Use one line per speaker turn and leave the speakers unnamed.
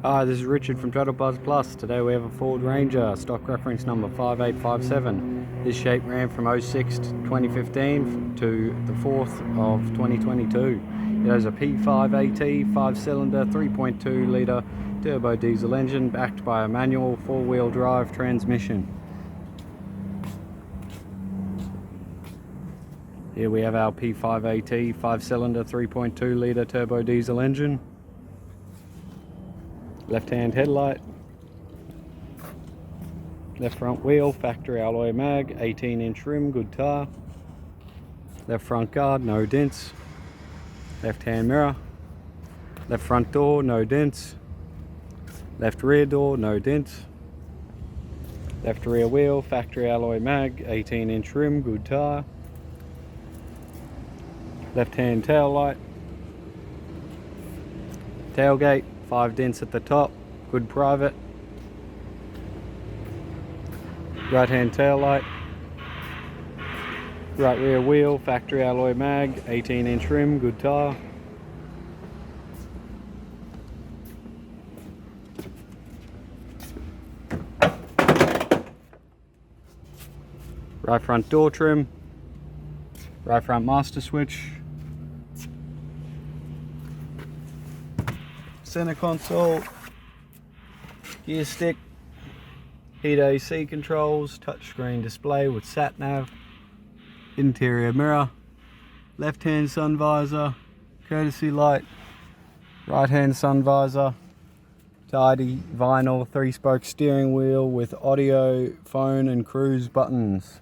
Hi, this is Richard from Total Buzz Plus. Today we have a Ford Ranger, stock reference number 5857. This shape ran from 06 to 2015 to the 4th of 2022. It has a P5AT 5-cylinder 3.2 litre turbo diesel engine backed by a manual 4-wheel drive transmission. Here we have our P5AT 5-cylinder 3.2 litre turbo diesel engine. Left-hand headlight, left front wheel, factory alloy mag, 18-inch rim, good tyre, left front guard, no dents, left-hand mirror, left front door, no dents, left rear door, no dents, left rear wheel, factory alloy mag, 18-inch rim, good tyre, left-hand tail light, tailgate, 5 dents at the top, good private. Right hand tail light, right rear wheel, factory alloy mag, 18-inch rim, good tyre. Right front door trim, right front master switch, center console, gear stick, heat AC controls, touchscreen display with sat nav, interior mirror, left hand sun visor, courtesy light, right hand sun visor, tidy vinyl 3-spoke steering wheel with audio, phone and cruise buttons.